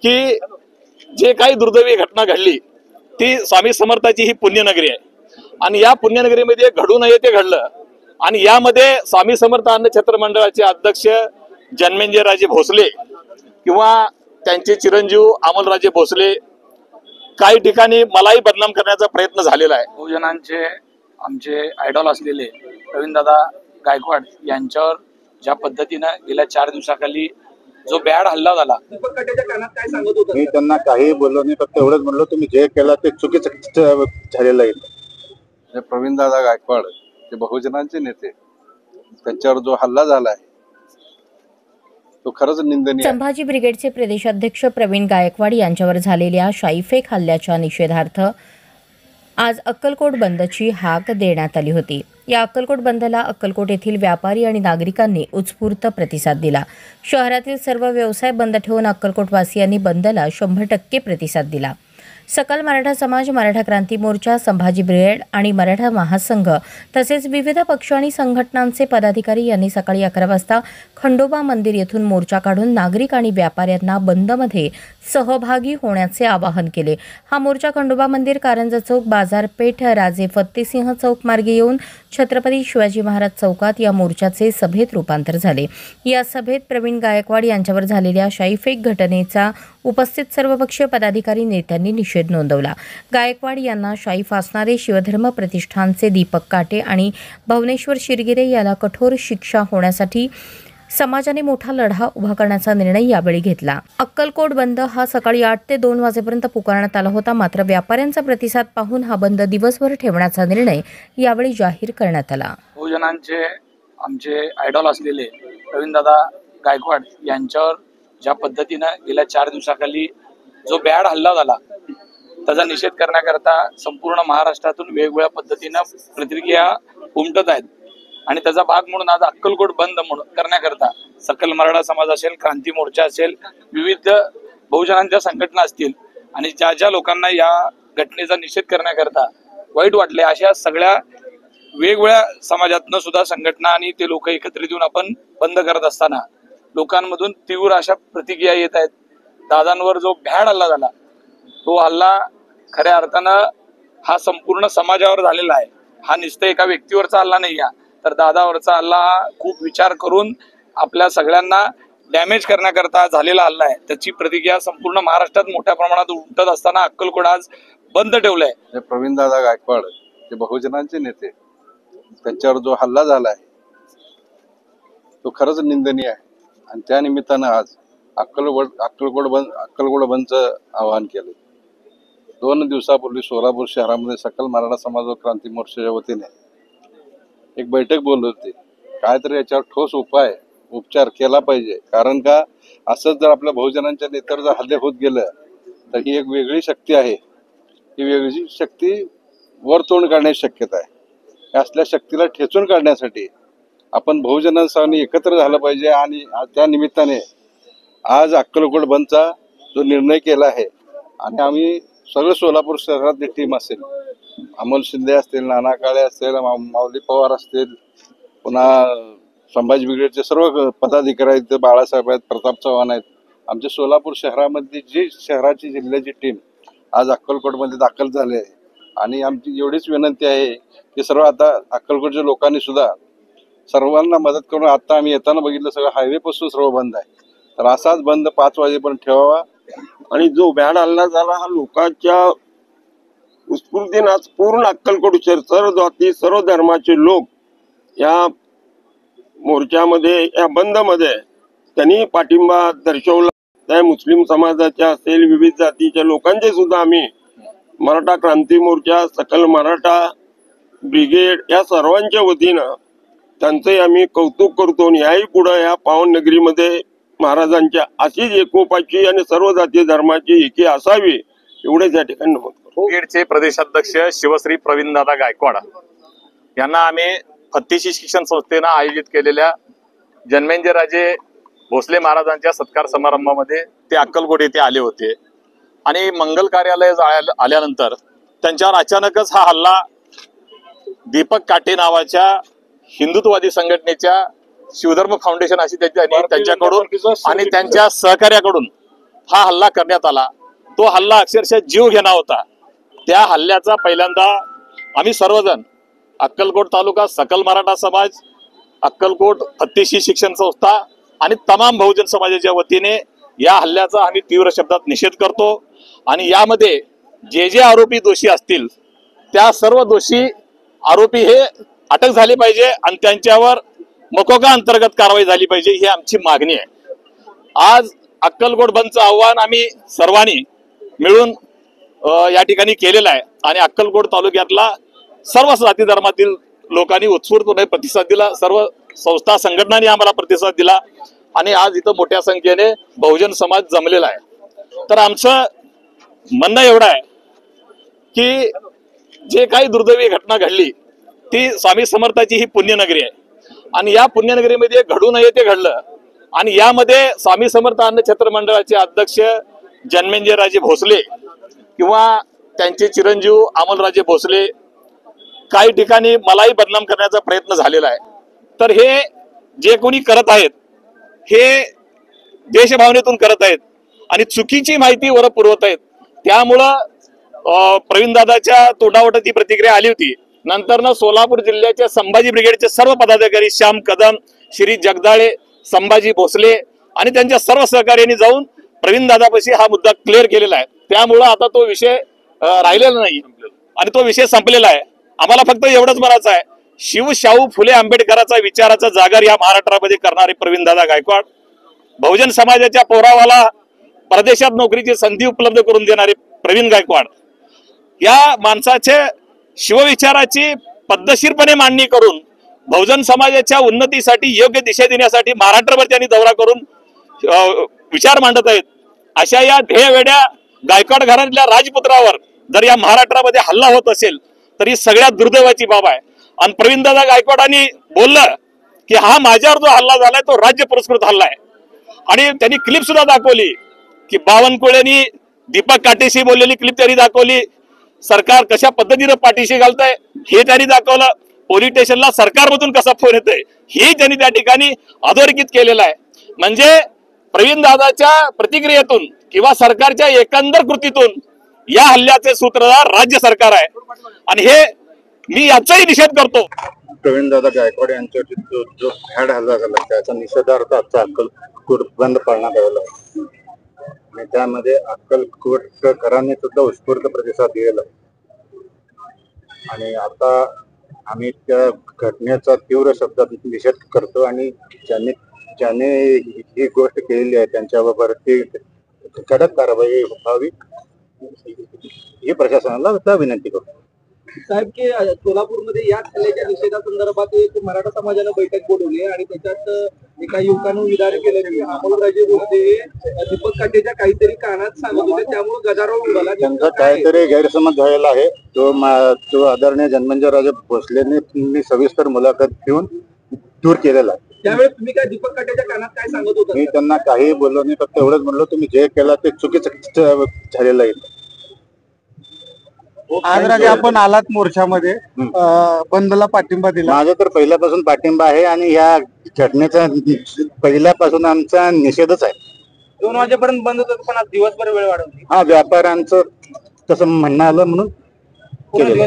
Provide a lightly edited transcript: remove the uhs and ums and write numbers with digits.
की जे काही दुर्दैवी घटना घडली ती स्वामी समर्थाची ही पुण्यनगरी आहे आणि या पुण्यनगरीमध्ये घडू नये ते घडलं आणि यामध्ये स्वामी समर्थ अन्न छत्र मंडळाचे अध्यक्ष जन्मेंजयराजे भोसले किंवा त्यांचे चिरंजीव अमोलराजे भोसले काही ठिकाणी मलाही बदनाम करण्याचा प्रयत्न झालेला आहे। बहुजनांचे आमचे आयडॉल असलेले प्रवीणदादा गायकवाड यांच्यावर ज्या पद्धतीनं गेल्या 4 दिवसाखाली जो बॅड हल्ला झाला, मी त्यांना काही बोललो नाही, फक्त एवढंच म्हणलो तुम्ही जे केलं ते चुकीचं झालेलं आहे। प्रवीणदादा गायकवाड ते बहुजनांचे नेते, त्यांच्यावर जो हल्ला झाला आहे तो खरंच निंदनीय। संभाजी ब्रिगेडचे प्रदेशाध्यक्ष प्रवीण गायकवाड यांच्यावर झालेल्या शाईफेक हल्ल्याच्या निषेधार्थ आज अक्कलकोट बंदची हाक देण्यात आली होती। या अक्कलकोट बंदला अक्कलकोट येथील व्यापारी आणि नागरिकांनी उत्स्फूर्त प्रतिसाद दिला। शहरातील सर्व व्यवसाय बंद ठेवून अक्कलकोटवासियांनी बंदला 100% प्रतिसाद दिला। सकल मराठा समाज, मराठा क्रांती मोर्चा, संभाजी ब्रिगेड आणि मराठा महासंघ तसेच विविध पक्ष आणि संघटनांचे पदाधिकारी यांनी सकाळी 11 वाजता खंडोबा मंदिर येथून मोर्चा काढून नागरिक आणि व्यापाऱ्यांना बंदमध्ये सहभागी होण्याचे आवाहन केले। हा मोर्चा खंडोबा मंदिर, कारंजा चौक, बाजारपेठ, राजे फत्तेसिंह चौक मार्गे येऊन छत्रपती शिवाजी महाराज चौकात या मोर्चाचे सभेत रूपांतर झाले। या सभेत प्रवीण गायकवाड यांच्यावर झालेल्या शाईफेक घटनेचा उपस्थित सर्वपक्षीय पदाधिकारी नेत्यांनी निषेध नोंदवला। गायकवाड यांना शाई फासणारे शिवधर्म प्रतिष्ठानचे दीपक काटे आणि भवनेश्वर शिरगिरे याला कठोर शिक्षा होण्यासाठी समाजाने मोठा लढा उभा करण्याचा निर्णय यावेळी घेतला। अक्कलकोट बंद हा सकाळी 8 ते 2 वाजेपर्यंत पुकारण्यात आला होता, मात्र व्यापाऱ्यांचा प्रतिसाद पाहून हा बंद दिवसभर ठेवण्याचा निर्णय यावेळी जाहीर करण्यात आला। बहुजनांचे आमचे आयडॉल असलेले प्रवीणदादा गायकवाड यांच्यावर ज्या पद्धतीनं गेल्या 4 दिवसाखाली जो बॅड हल्ला झाला त्याचा निषेध करण्याकरता संपूर्ण महाराष्ट्रातून वेगवेगळ्या पद्धतीनं प्रतिक्रिया उमटत आहेत आणि त्याचा भाग म्हणून आज अक्कलकोट बंद करण्याकरता सकल मराठा समाज असेल, क्रांती मोर्चा असेल, विविध बहुजनांच्या संघटना असतील आणि ज्या ज्या लोकांना या घटनेचा निषेध करण्याकरता वाईट वाटले अशा सगळ्या वेगवेगळ्या समाजातनं सुद्धा संघटना आणि ते लोक एकत्रित येऊन आपण बंद करत असताना लोकांमधून तीव्र अशा प्रतिक्रिया येत आहेत। दादांवर जो भ्याड हल्ला झाला तो हल्ला खऱ्या अर्थानं हा संपूर्ण समाजावर झालेला आहे। हा नुसतं एका व्यक्तीवरचा हल्ला नाही आहे, तर दादावरचा हल्ला हा खूप विचार करून आपल्या सगळ्यांना डॅमेज करण्याकरता झालेला हल्ला आहे। त्याची प्रतिक्रिया संपूर्ण महाराष्ट्रात मोठ्या प्रमाणात उमटत असताना अक्कलकोट आज बंद ठेवलंय। प्रवीणदादा गायकवाड ते बहुजनांचे नेते, त्यांच्यावर जो हल्ला झाला आहे तो खरंच निंदनीय आहे आणि त्या निमित्तानं आज अक्कलकोट बंदचं आवाहन केलं। 2 दिवसापूर्वी सोलापूर शहरामध्ये सकल मराठा समाज व क्रांती मोर्चाच्या वतीने एक बैठक बोलली होती। काहीतरी याच्यावर ठोस उपचार केला पाहिजे, कारण का असंच जर आपल्या बहुजनांच्या नेत्यावर जर हल्ले होत गेलं तर ही एक वेगळी शक्ती आहे, ही वेगळी शक्ती वर तोंड काढण्याची शक्यता आहे। असल्या शक्तीला ठेचून काढण्यासाठी आपण बहुजनांसह एकत्र झालं पाहिजे आणि त्या निमित्ताने आज अक्कलकोट बंदचा जो निर्णय केला आहे आणि आम्ही सगळं सोलापूर शहरातली टीम असेल, अमोल शिंदे असतील, नाना काळे असतील, माऊली पवार असतील, पुन्हा संभाजी ब्रिगेडचे सर्व पदाधिकारी आहेत, बाळासाहेब आहेत, प्रताप चव्हाण आहेत, आमच्या सोलापूर शहरामधली जी शहराची जिल्ह्याची टीम आज अक्कलकोटमध्ये दाखल झाली आहे आणि आमची एवढीच विनंती आहे की सर्व आता अक्कलकोटच्या लोकांनी सुद्धा सर्वांना मदत करून, आता आम्ही येताना बघितलं सगळं हायवे पासून सर्व बंद आहे, तर असाच बंद 5 वाजेपर्यंत ठेवावा। आणि जो बॅड हल्ला झाला हा लोकांच्या उत्स्फूर्तीने आज पूर्ण अक्कलकोट शहर, सर्व जाती सर्व धर्माचे लोक या मोर्चामध्ये, या बंदमध्ये त्यांनी पाठिंबा दर्शवला। त्या मुस्लिम समाजाच्या असेल, विविध जातीच्या लोकांचे सुद्धा आम्ही मराठा क्रांती मोर्चा, सकल मराठा ब्रिगेड या सर्वांच्या वतीनं त्यांचे आम्ही कौतुक करतो आणि याही पुढे या पावन नगरीमध्ये महाराजांच्या अशीच एकोपाची आणि सर्व जाती धर्माची एकी असावी एवढेच या ठिकाणी नमूद करतो। ब्रिगेडचे प्रदेशाध्यक्ष शिवश्री प्रवीणदादा गायकवाड यांना आम्ही फत्तेशी शिक्षण संस्थेनं आयोजित केलेल्या जन्मेंजयराजे भोसले महाराजांच्या सत्कार समारंभामध्ये ते अक्कलकोट येथे आले होते आणि मंगल कार्यालय आल्यानंतर त्यांच्यावर अचानकच हा हल्ला दीपक काटे नावाच्या हिंदुत्ववादी संघटनेच्या शिवधर्म फाउंडेशन अशी त्यांच्याकडून आणि त्यांच्या सहकार्याकडून हा हल्ला करण्यात आला, तो हल्ला अक्षरशः जीव घेणा होता. त्या हल्ल्याचा पहिल्यांदा आम्ही सर्वजण अक्कलकोट तालुका सकल मराठा समाज, अक्कलकोट हत्तीशी शिक्षण संस्था आणि तमाम बहुजन समाजाच्या वतीने या हल्ल्याचा आम्ही तीव्र शब्दात निषेध करतो. आणि यामध्ये जे जे आरोपी दोषी असतील त्या सर्व दोषी आरोपी हे अटक झाले पाहिजे आणि त्यांच्यावर मकोका अंतर्गत कारवाई झाली पाहिजे, ही आमची मागणी आहे. आज अक्कलकोट बंदचं आव्हान आम्ही सर्वांनी मिळून या ठिकाणी केलेलं आहे आणि अक्कलकोट तालुक्यातला सर्व जाती धर्मातील लोकांनी उत्स्फूर्तपणे प्रतिसाद दिला. सर्व संस्था संघटनांनी आम्हाला प्रतिसाद दिला आणि आज इथं मोठ्या संख्येने बहुजन समाज जमलेला आहे. तर आमचं म्हणणं एवढं आहे की जे काही दुर्दैवी घटना घडली ती स्वामी समर्थाची ही पुण्यनगरी आहे आणि या पुण्यनगरीमध्ये घडू नये ते घडलं. आणि यामध्ये स्वामी समर्थ अन्न छत्र मंडळाचे अध्यक्ष जन्मेंजयराजे भोसले किंवा त्यांचे चिरंजीव अमोलराजे भोसले काही ठिकाणी मलाही बदनाम करण्याचा प्रयत्न झालेला आहे. तर हे जे कोणी करत आहेत हे देशभावनेतून करत आहेत आणि चुकीची माहिती वर पुरवत आहेत. त्यामुळं प्रवीणदादाच्या तोंडावर ती प्रतिक्रिया आली होती. नंतर सोलापूर जिल्ह्याच्या संभाजी ब्रिगेडचे सर्व पदाधिकारी श्याम कदम, श्री जगदाळे, संभाजी भोसले आणि त्यांच्या सर्व सहकार्यांनी जाऊन प्रवीणदादापाशी हा मुद्दा क्लिअर केलेला आहे. त्यामुळं आता तो विषय राहिलेला नाही आणि तो विषय संपलेला आहे. आम्हाला फक्त एवढंच म्हणायचं आहे, शिवशाहू फुले आंबेडकरांचा विचाराचा जागर या महाराष्ट्रामध्ये करणारे प्रवीणदादा गायकवाड, बहुजन समाजाच्या पोरावाला परदेशात नोकरीची संधी उपलब्ध करून देणारे प्रवीण गायकवाड, या माणसाचे शिवविचाराची पद्धतशीरपणे मांडणी करून बहुजन समाजाच्या उन्नतीसाठी योग्य दिशा देण्यासाठी महाराष्ट्रभर त्यांनी दौरा करून विचार मांडत आहेत. अशा या ध्येयवेड्या गायकवाड घराण्यातल्या राजपुत्रावर जर या महाराष्ट्रामध्ये हल्ला होत असेल तर ही सगळ्यात दुर्दैवाची बाब आहे. आणि प्रवीणदादा गायकवाडांनी बोललं की हा माझ्यावर जो हल्ला झालाय तो राज्य पुरस्कृत हल्ला आहे. आणि त्यांनी क्लिप सुद्धा दाखवली की बावनकुळेंनी दीपक काटेशी बोललेली क्लिप त्यांनी दाखवली. सरकार कशा पद्धतीनं पाठीशी घालतंय हे त्यांनी दाखवलं. पोलीस स्टेशनला सरकारमधून कसा फोन येतोय हे त्यांनी त्या ठिकाणी अधोरेखित केलेलं आहे. म्हणजे प्रवीणदादाच्या प्रतिक्रियेतून किंवा सरकारच्या एकंदर कृतीतून या हल्ल्याचे सूत्रधार राज्य सरकार आहे आणि हे मी याचाही निषेध करतो. प्रवीणदादा गायकवाड यांच्यावर जो भ्याड हल्ला झाला त्याचा निषेधार्थ आजचा अक्कलकोट बंद पाळण्यात आलेला आहे आणि त्यामध्ये अक्कलकोटकरांनी सुद्धा उत्स्फूर्त प्रतिसाद दिलेला आहे. आणि आता आम्ही त्या घटनेचा तीव्र शब्दात निषेध करतो आणि ज्याने ही गोष्ट केलेली आहे त्यांच्यावर कडक कारवाई व्हावी ही प्रशासनाला विनंती करतो. साहेब की सोलापूरमध्ये या हल्ल्याच्या निषेधासंदर्भात एक मराठा समाजानं बैठक बोलवली आणि त्याच्यात एका युवकानं विधान केलं की अमोलराजे भोसले दीपक काटेच्या काहीतरी कानात सांगत होते त्यामुळे गदारोळ उडाला. त्यांचा काहीतरी गैरसमज झालेला आहे. तो आदरणीय जन्मेंजयराजे भोसलेंनी सविस्तर मुलाखत घेऊन दूर केलेला आहे. त्यावेळेस तुम्ही काय दीपक काटेच्या कानात काय सांगत होता? मी त्यांना काही बोललो नाही, फक्त एवढंच म्हणलो तुम्ही जे केलं ते चुकीचं झालेलं आहे. आज राजे आपण आलात मोर्चामध्ये बंदला पाठिंबा दिला. माझा तर पहिल्यापासून पाठिंबा आहे आणि या घटनेचा पहिल्यापासून आमचा निषेधच आहे. 2 वाजेपर्यंत बंद होतं पण आज दिवसभर वेळ वाढवली. हा व्यापाऱ्यांचं तसं म्हणणं आलं म्हणून केलेलं.